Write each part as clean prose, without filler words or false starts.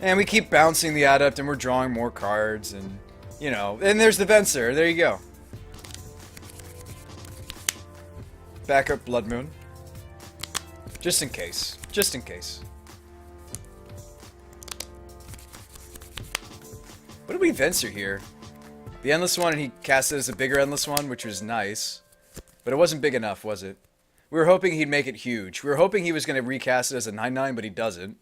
And we keep bouncing the adept, and we're drawing more cards, and, you know. And there's the Venser. There you go. Backup Blood Moon. Just in case. Just in case. What did we Venser here? The Endless one, and he cast it as a bigger Endless one, which was nice. But it wasn't big enough, was it? We were hoping he'd make it huge. We were hoping he was going to recast it as a 9/9, but he doesn't.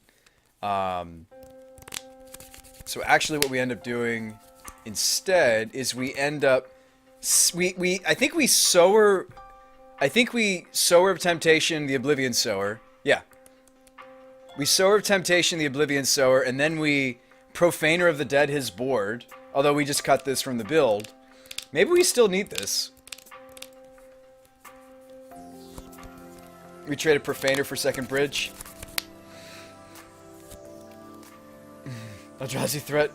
So actually what we end up doing instead is we end up... I think we Sower of Temptation, the Oblivion Sower. Yeah. We Sower of Temptation, the Oblivion Sower, and then we Profaner of the Dead his board. Although we just cut this from the build. Maybe we still need this. We traded Profaner for second bridge. Eldrazi threat.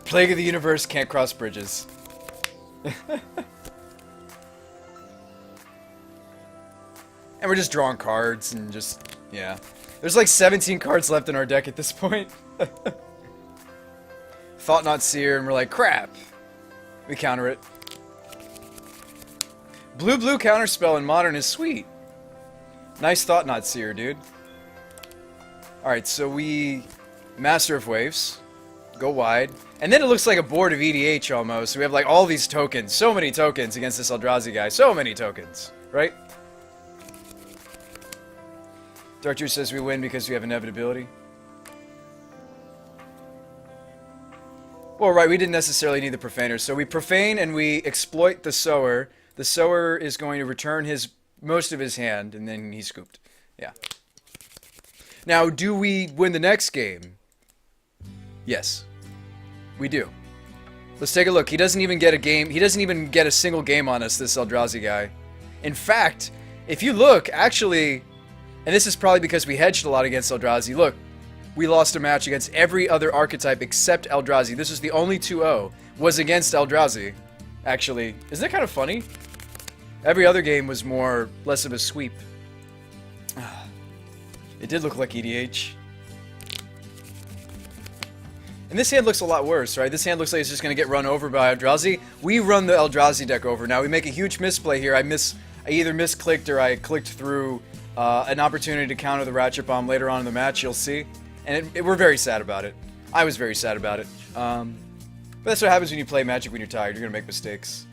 Plague of the universe, can't cross bridges. And we're just drawing cards and just, yeah. There's like 17 cards left in our deck at this point. Thought Not Seer, and we're like, crap. We counter it. Blue counterspell in Modern is sweet. Nice Thought Not Seer, dude. Alright, so we Master of Waves. Go wide. And then it looks like a board of EDH almost. We have like all these tokens. So many tokens against this Eldrazi guy. So many tokens. Right? Dark Juice says we win because we have inevitability. Well, right, we didn't necessarily need the Profaner. So we Profane and we exploit the Sower. The Sower is going to return most of his hand, and then he's scooped. Yeah. Now, do we win the next game? Yes. We do. Let's take a look. He doesn't even get a game. He doesn't even get a single game on us, this Eldrazi guy. In fact, if you look, actually, and this is probably because we hedged a lot against Eldrazi. Look, we lost a match against every other archetype except Eldrazi. This was the only 2-0 was against Eldrazi. Actually, isn't that kind of funny? Every other game was less of a sweep. It did look like EDH. And this hand looks a lot worse, right? This hand looks like it's just going to get run over by Eldrazi. We run the Eldrazi deck over. Now, we make a huge misplay here. I either misclicked or I clicked through an opportunity to counter the Ratchet Bomb later on in the match, you'll see. And we're very sad about it. I was very sad about it. But that's what happens when you play Magic when you're tired. You're going to make mistakes.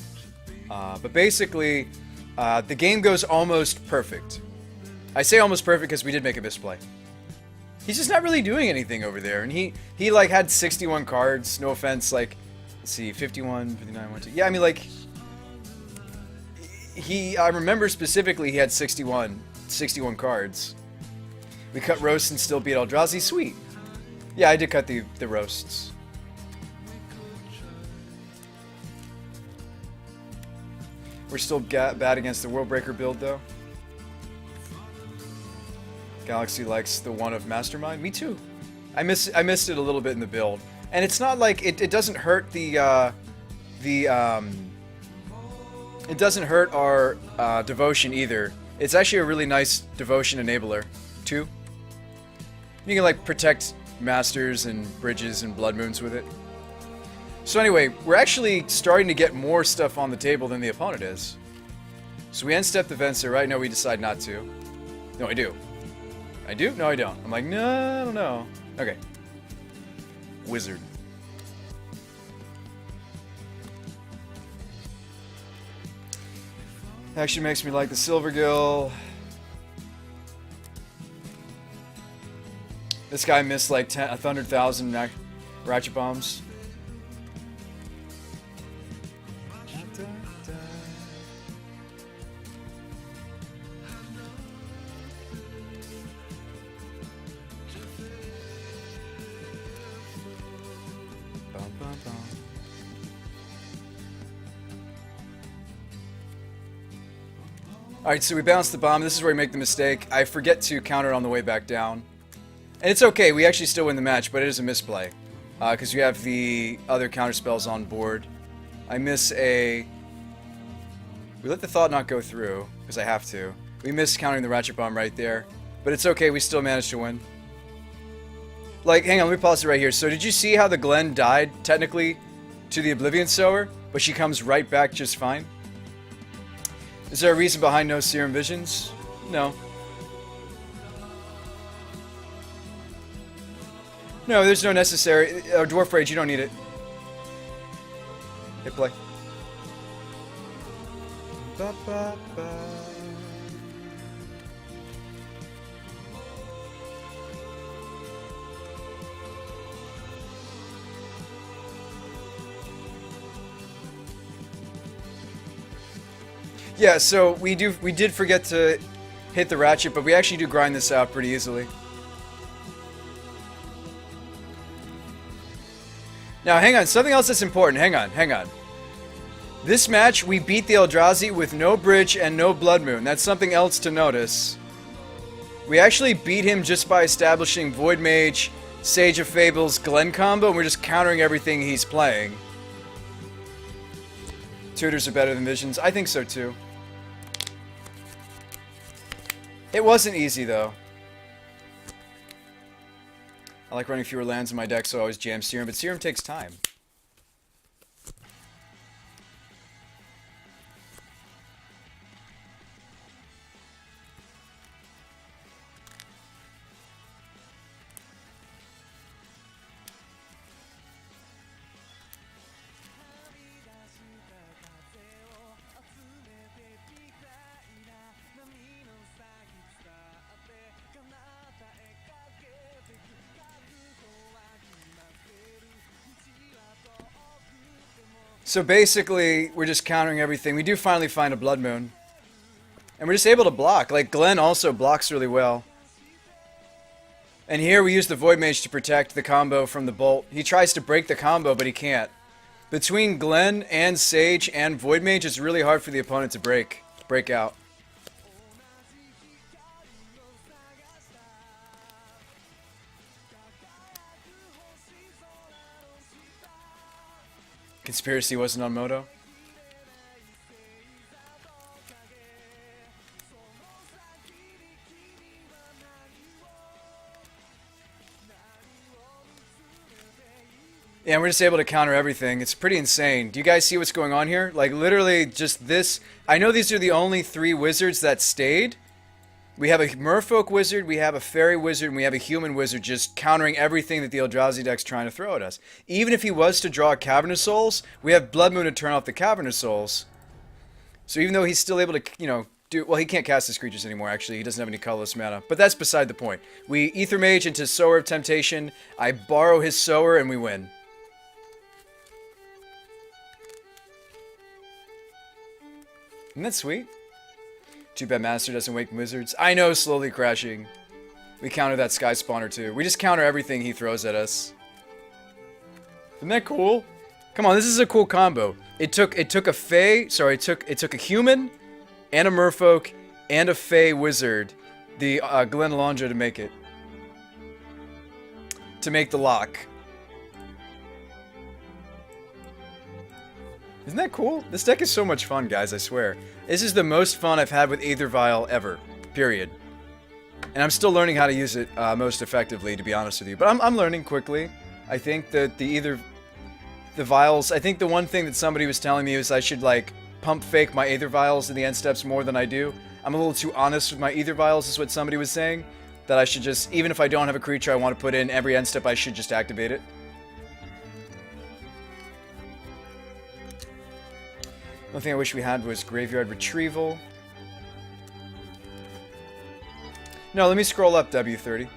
But basically, the game goes almost perfect. I say almost perfect because we did make a misplay. He's just not really doing anything over there. And he like, had 61 cards. No offense, like, let's see, 51, 59, 1, 2. Yeah, I mean, like, I remember specifically he had 61 cards. We cut roasts and still beat Eldrazi. Sweet. Yeah, I did cut the roasts. We're still bad against the Worldbreaker build, though. Galaxy likes the one of Mastermind. Me too. I missed it a little bit in the build, and it's not like it doesn't hurt it doesn't hurt our devotion either. It's actually a really nice devotion enabler too. You can like protect masters and bridges and blood moons with it. So anyway, we're actually starting to get more stuff on the table than the opponent is. So we end step the Venser, right? No, we decide not to. No, I do. I do? No, I don't. I'm like, no, I don't know. Okay. Wizard. Actually makes me like the Silvergill. This guy missed like 100,000 Ratchet Bombs. Alright, so we bounce the bomb. This is where we make the mistake. I forget to counter it on the way back down. And it's okay, we actually still win the match, but it is a misplay. Because you have the other counter spells on board. I miss a... We let the Thought Knot go through, because I have to. We missed countering the Ratchet Bomb right there. But it's okay, we still managed to win. like, hang on, let me pause it right here. So did you see how the Glen died, technically, to the Oblivion Sower, but she comes right back just fine? Is there a reason behind no Serum Visions? No. No, there's no necessary... Dwarf Rage, you don't need it. Hit play. Ba, ba, ba. Yeah, so we did forget to hit the ratchet, but we actually do grind this out pretty easily. Now, hang on, something else that's important. Hang on. This match, we beat the Eldrazi with no bridge and no Blood Moon. That's something else to notice. We actually beat him just by establishing Void Mage, Sage of Fables, Glen combo, and we're just countering everything he's playing. Tutors are better than Visions. I think so, too. It wasn't easy, though. I like running fewer lands in my deck, so I always jam Serum, but Serum takes time. So basically, we're just countering everything. We do finally find a Blood Moon. And we're just able to block. Like, Glen also blocks really well. And here we use the Void Mage to protect the combo from the Bolt. He tries to break the combo, but he can't. Between Glen and Sage and Void Mage, it's really hard for the opponent to break out. Conspiracy wasn't on Moto. Yeah, and we're just able to counter everything. It's pretty insane. Do you guys see what's going on here? Like, literally just this. I know these are the only 3 wizards that stayed. We have a Merfolk wizard, we have a Fairy wizard, and we have a Human wizard just countering everything that the Eldrazi deck's trying to throw at us. Even if he was to draw Cavernous Souls, we have Blood Moon to turn off the Cavernous Souls. So even though he's still able to, you know, do... Well, he can't cast his creatures anymore, actually. He doesn't have any colorless mana. But that's beside the point. We Ether Mage into Sower of Temptation. I borrow his Sower, and we win. Isn't that sweet? Too bad Master doesn't wake wizards. I know, slowly crashing. We counter that Sky Spawner too. We just counter everything he throws at us. Isn't that cool? Come on, this is a cool combo. It took a Fey, sorry, it took a Human and a Merfolk and a Fey wizard, the Glen Alondra, to make it. To make the lock. Isn't that cool? This deck is so much fun, guys, I swear. This is the most fun I've had with Aether Vial ever. Period. And I'm still learning how to use it most effectively, to be honest with you. But I'm learning quickly. I think that the vials... I think the one thing that somebody was telling me was I should, like, pump fake my Aether Vials in the end steps more than I do. I'm a little too honest with my Aether Vials, is what somebody was saying. That I should just... Even if I don't have a creature I want to put in every end step, I should just activate it. One thing I wish we had was Graveyard Retrieval. No, let me scroll up, W30.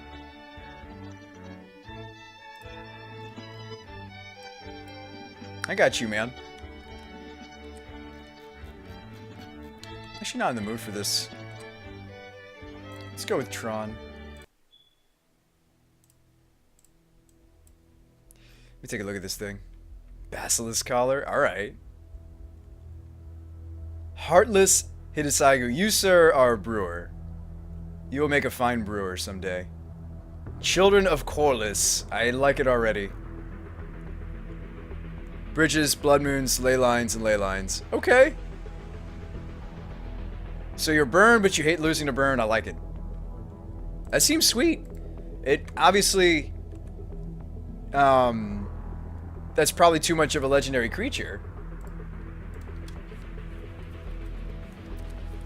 I got you, man. Actually not in the mood for this. Let's go with Tron. Let me take a look at this thing. Basilisk Collar, alright. Heartless Hidesaigu. You, sir, are a brewer. You will make a fine brewer someday. Children of Corliss. I like it already. Bridges, Blood Moons, Ley Lines, and Ley Lines. Okay. So you're burned, but you hate losing to burn. I like it. That seems sweet. It obviously... That's probably too much of a legendary creature.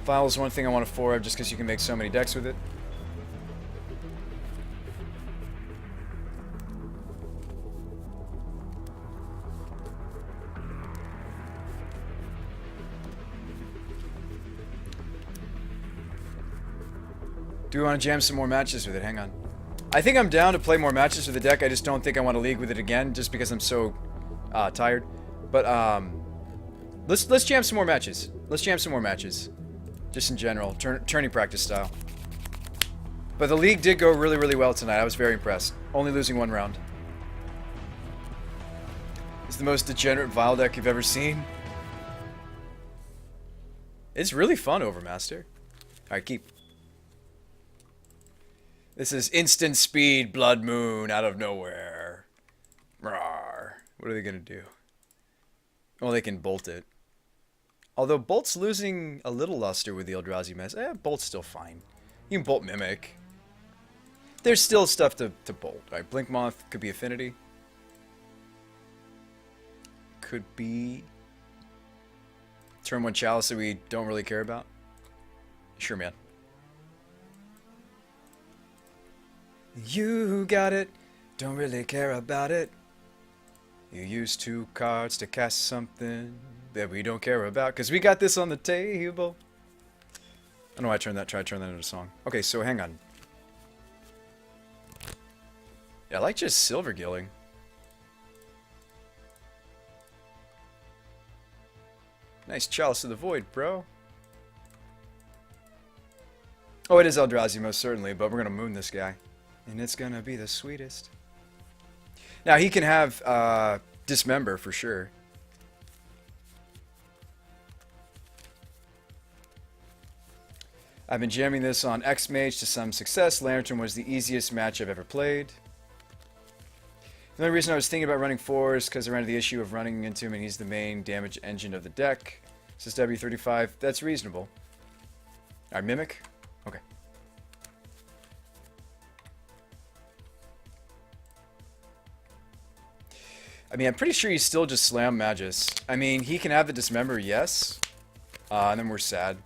File is one thing I want to 4-up just because you can make so many decks with it. Do we want to jam some more matches with it? Hang on. I think I'm down to play more matches with the deck. I just don't think I want to league with it again, just because I'm so tired. But let's jam some more matches. Let's jam some more matches, just in general, tourney practice style. But the league did go really, really well tonight. I was very impressed. Only losing 1 round. It's the most degenerate Vile deck you've ever seen. It's really fun, Overmaster. All right, keep. This is instant speed Blood Moon out of nowhere. Rawr. What are they going to do? Well, they can bolt it. Although Bolt's losing a little luster with the Eldrazi mess. Bolt's still fine. You can Bolt Mimic. There's still stuff to bolt. Alright, Blink Moth could be Affinity. Could be Turn 1 Chalice that we don't really care about. Sure, man. You got it, don't really care about it. You use 2 cards to cast something that we don't care about, because we got this on the table. I don't know why I tried to turn that into a song. Okay, so hang on. Yeah, I like just Silver Gilling. Nice Chalice of the Void, bro. Oh, it is Eldrazi, most certainly, but we're going to moon this guy. And it's gonna be the sweetest. Now he can have Dismember for sure. I've been jamming this on X-Mage to some success. Lantern was the easiest match I've ever played. The only reason I was thinking about running 4 is because I ran into the issue of running into him and he's the main damage engine of the deck. This is W35. That's reasonable. Alright, Mimic. Okay. I mean, I'm pretty sure he's still just Slam Magus. I mean, he can have the Dismember, yes. And then we're sad.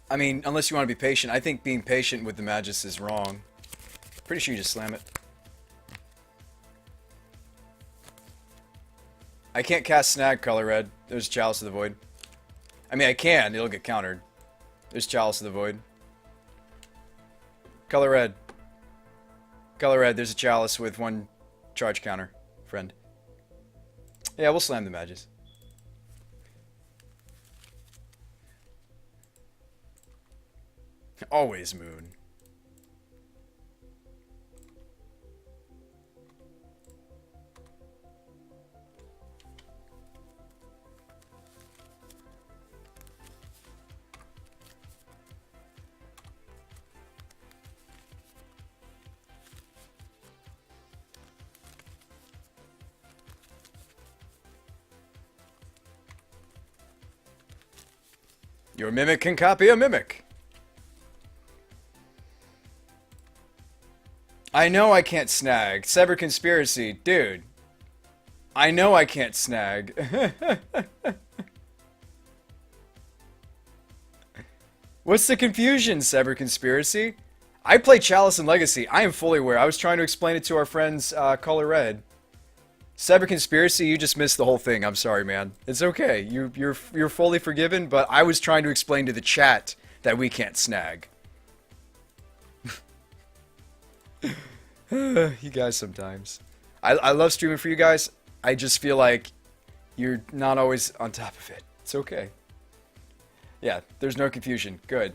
I mean, unless you want to be patient. I think being patient with the Magus is wrong. Pretty sure you just slam it. I can't cast Snag Color Red. There's Chalice of the Void. I mean, I can. It'll get countered. There's Chalice of the Void. Color Red. Color Red. There's a Chalice with 1 charge counter, friend. Yeah, we'll slam the Magus. Always moon. Your Mimic can copy a Mimic. I know I can't snag. Sever Conspiracy. Dude. I know I can't snag. What's the confusion, Sever Conspiracy? I play Chalice and Legacy. I am fully aware. I was trying to explain it to our friends, Color Red. Sever Conspiracy, you just missed the whole thing. I'm sorry, man. It's okay. You're fully forgiven, but I was trying to explain to the chat that we can't snag. You guys sometimes. I love streaming for you guys. I just feel like you're not always on top of it. It's okay. Yeah, there's no confusion. Good.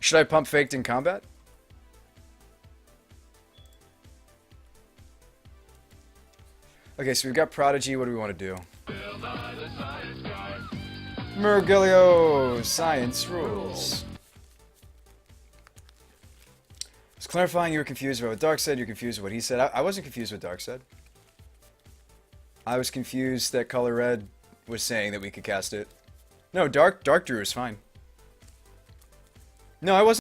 Should I pump Faked in combat? Okay, so we've got Prodigy. What do we want to do? Mergulio! Science rules. I was clarifying you were confused about what Dark said. You're confused with what he said. I wasn't confused with what Dark said. I was confused that Color Red was saying that we could cast it. No, Dark Drew is fine. No, I wasn't.